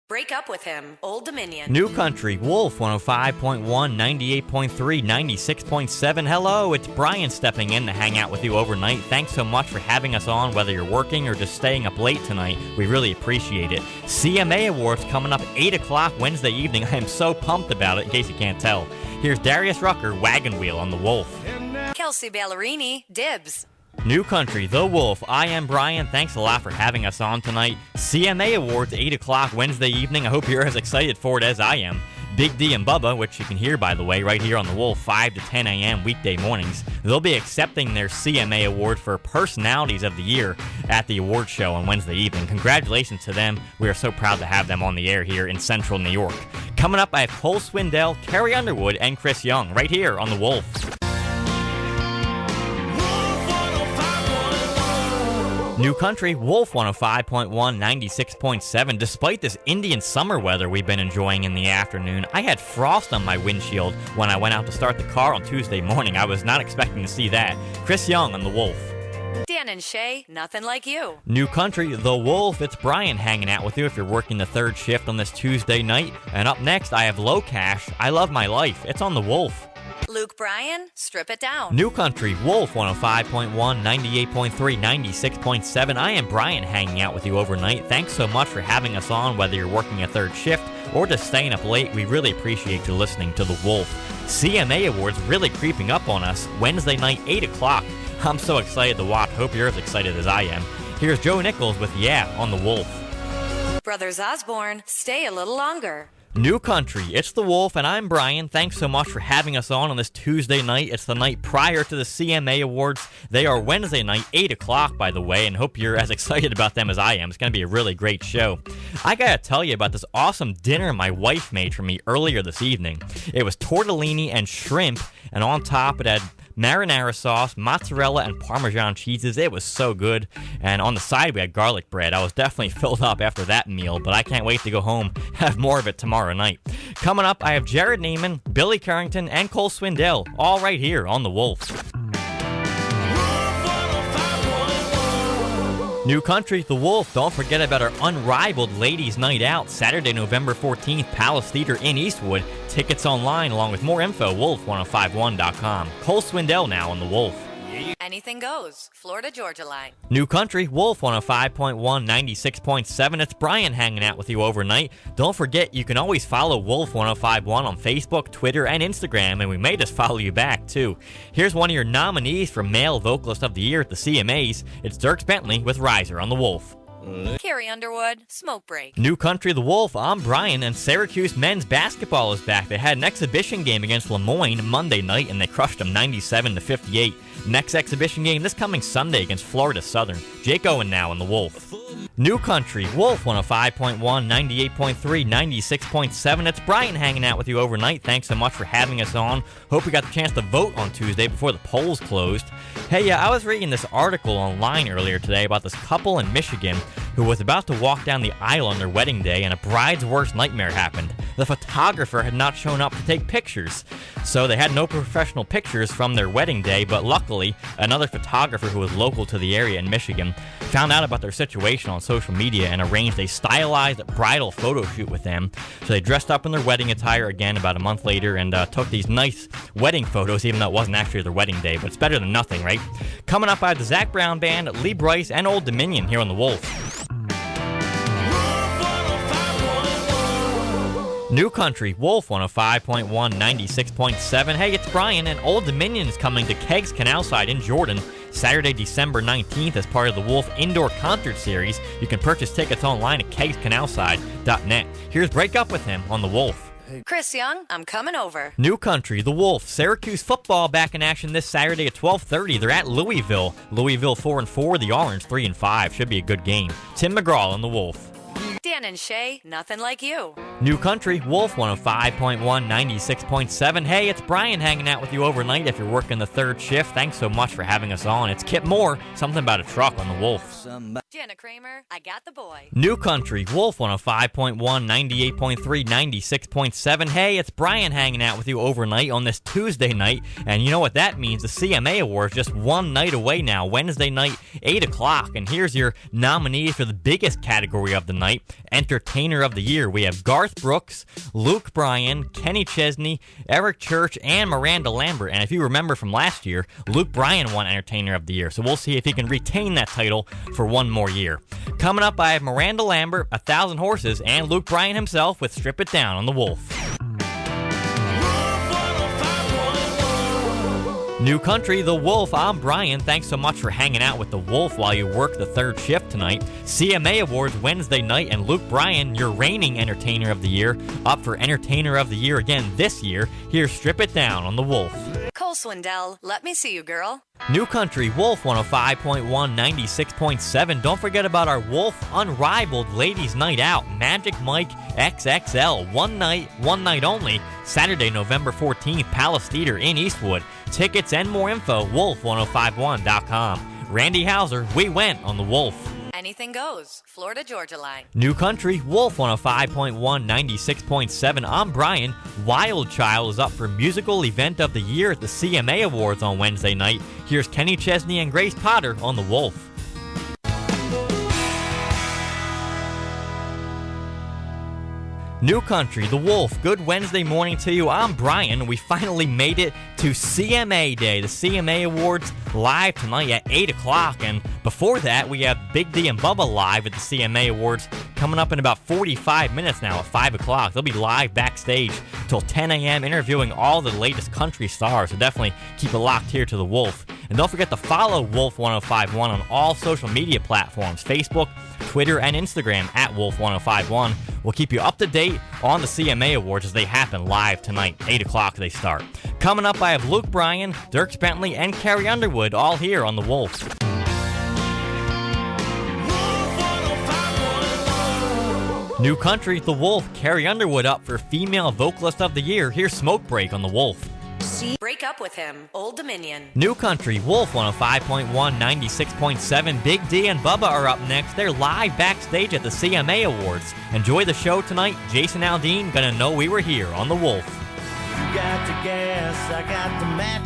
Break up with him. Old Dominion. New Country, Wolf 105.1, 98.3, 96.7. Hello, it's Brian stepping in to hang out with you overnight. Thanks so much for having us on, whether you're working or just staying up late tonight. We really appreciate it. CMA Awards coming up 8 o'clock Wednesday evening. I am so pumped about it, in case you can't tell. Here's Darius Rucker, Wagon Wheel on the Wolf. Kelsey Ballerini, Dibs. New Country, The Wolf. I am Brian. Thanks a lot for having us on tonight. CMA Awards, 8 o'clock Wednesday evening. I hope you're as excited for it as I am. Big D and Bubba, which you can hear, by the way, right here on The Wolf, 5 to 10 a.m. weekday mornings. They'll be accepting their CMA Award for Personalities of the Year at the award show on Wednesday evening. Congratulations to them. We are so proud to have them on the air here in central New York. Coming up, I have Cole Swindell, Carrie Underwood, and Chris Young right here on The Wolf. New Country, Wolf 105.1, 96.7. Despite this Indian summer weather we've been enjoying in the afternoon, I had frost on my windshield when I went out to start the car on Tuesday morning. I was not expecting to see that. Chris Young on The Wolf. Dan and Shay, nothing like you. New Country, The Wolf. It's Brian hanging out with you if you're working the third shift on this Tuesday night. And up next, I have Low Cash, I Love My Life. It's on The Wolf. Luke Bryan, Strip It Down. New Country, Wolf 105.1, 98.3, 96.7. I am Brian hanging out with you overnight. Thanks so much for having us on, whether you're working a third shift or just staying up late. We really appreciate you listening to The Wolf. CMA Awards really creeping up on us. Wednesday night, 8 o'clock. I'm so excited to watch. Hope you're as excited as I am. Here's Joe Nichols with Yeah on The Wolf. Brothers Osborne, Stay a Little Longer. New Country, it's The Wolf, and I'm Brian. Thanks so much for having us on this Tuesday night. It's the night prior to the CMA Awards. They are Wednesday night, 8 o'clock, by the way, and hope you're as excited about them as I am. It's going to be a really great show. I got to tell you about this awesome dinner my wife made for me earlier this evening. It was tortellini and shrimp, and on top it had marinara sauce, mozzarella, and Parmesan cheeses. It was so good. And on the side, we had garlic bread. I was definitely filled up after that meal, but I can't wait to go home, have more of it tomorrow night. Coming up, I have Jared Neiman, Billy Carrington, and Cole Swindell, all right here on The Wolf. New Country, The Wolf. Don't forget about our unrivaled Ladies Night Out, Saturday, November 14th, Palace Theater in Eastwood. Tickets online, along with more info, wolf1051.com. Cole Swindell now on The Wolf. Anything goes. Florida Georgia Line. New Country, Wolf 105.1, 96.7. It's Brian hanging out with you overnight. Don't forget, you can always follow Wolf 105.1 on Facebook, Twitter, and Instagram, and we may just follow you back, too. Here's one of your nominees for Male Vocalist of the Year at the CMAs. It's Dierks Bentley with Riser on The Wolf. Carrie Underwood, Smoke Break. New Country, The Wolf. I'm Brian, and Syracuse men's basketball is back. They had an exhibition game against Lemoyne Monday night, and they crushed them 97-58. Next exhibition game this coming Sunday against Florida Southern. Jake Owen now on The Wolf. New Country, Wolf 105.1, 98.3, 96.7. It's Brian hanging out with you overnight. Thanks so much for having us on. Hope we got the chance to vote on Tuesday before the polls closed. Hey, I was reading this article online earlier today about this couple in Michigan who was about to walk down the aisle on their wedding day, and a bride's worst nightmare happened. The photographer had not shown up to take pictures, so they had no professional pictures from their wedding day, but luckily, another photographer who was local to the area in Michigan found out about their situation on social media and arranged a stylized bridal photo shoot with them. So they dressed up in their wedding attire again about a month later and took these nice wedding photos, even though it wasn't actually their wedding day, but it's better than nothing, right? Coming up, I have the Zach Brown Band, Lee Bryce, and Old Dominion here on The Wolf. New Country, Wolf 105.1, 96.7. Hey, it's Brian, and Old Dominion is coming to Kegs Canalside in Jordan Saturday, December 19th as part of the Wolf Indoor Concert Series. You can purchase tickets online at kegscanalside.net. Here's Break Up With Him on The Wolf. Chris Young, I'm coming over. New Country, The Wolf. Syracuse football back in action this Saturday at 12:30. They're at Louisville. Louisville 4-4, the Orange 3-5. Should be a good game. Tim McGraw on The Wolf. Dan and Shay, nothing like you. New Country, Wolf 105.1, 96.7. Hey, it's Brian hanging out with you overnight if you're working the third shift. Thanks so much for having us on. It's Kip Moore, something about a truck on the Wolf. Jenna Kramer, I got the boy. New Country, Wolf 105.1, 98.3, 96.7. Hey, it's Brian hanging out with you overnight on this Tuesday night. And you know what that means? The CMA Awards just one night away now, Wednesday night, 8 o'clock. And here's your nominees for the biggest category of the night, Entertainer of the Year. We have Garth Brooks, Luke Bryan, Kenny Chesney, Eric Church, and Miranda Lambert. And if you remember from last year, Luke Bryan won Entertainer of the Year. So we'll see if he can retain that title for one more year. Coming up, I have Miranda Lambert, 1,000 Horses, and Luke Bryan himself with Strip It Down on the Wolf. New Country, The Wolf. I'm Brian. Thanks so much for hanging out with The Wolf while you work the third shift tonight. CMA Awards Wednesday night, and Luke Bryan, your reigning Entertainer of the Year, up for Entertainer of the Year again this year. Here's Strip It Down on The Wolf. Cole Swindell, let me see you, girl. New Country, Wolf 105.1, 96.7. Don't forget about our Wolf Unrivaled Ladies Night Out, Magic Mike XXL. One night only, Saturday, November 14th, Palace Theater in Eastwood. Tickets and more info, wolf1051.com. Randy Hauser, we went on the Wolf. Anything goes. Florida Georgia line. New Country, Wolf 105.1, 96.7. I'm Brian. Wild Child is up for Musical Event of the Year at the CMA Awards on Wednesday night. Here's Kenny Chesney and Grace Potter on the Wolf. New Country, The Wolf. Good Wednesday morning to you. I'm Brian. We finally made it to CMA Day. The CMA Awards live tonight at 8 o'clock. And before that, we have Big D and Bubba live at the CMA Awards coming up in about 45 minutes now at 5 o'clock. They'll be live backstage till 10 a.m. interviewing all the latest country stars. So definitely keep it locked here to The Wolf. And don't forget to follow Wolf 1051 on all social media platforms, Facebook, Twitter, and Instagram at Wolf 1051. We'll keep you up to date on the CMA Awards as they happen live tonight. 8 o'clock they start. Coming up, I have Luke Bryan, Dierks Bentley, and Carrie Underwood all here on the Wolf. New Country, The Wolf. Carrie Underwood up for Female Vocalist of the Year. Here's Smoke Break on the Wolf. Break up with him. Old Dominion. New Country, Wolf 105.1, 96.7. Big D and Bubba are up next. They're live backstage at the CMA Awards. Enjoy the show tonight. Jason Aldean, gonna know we were here on the Wolf. You got the gas, I got the match.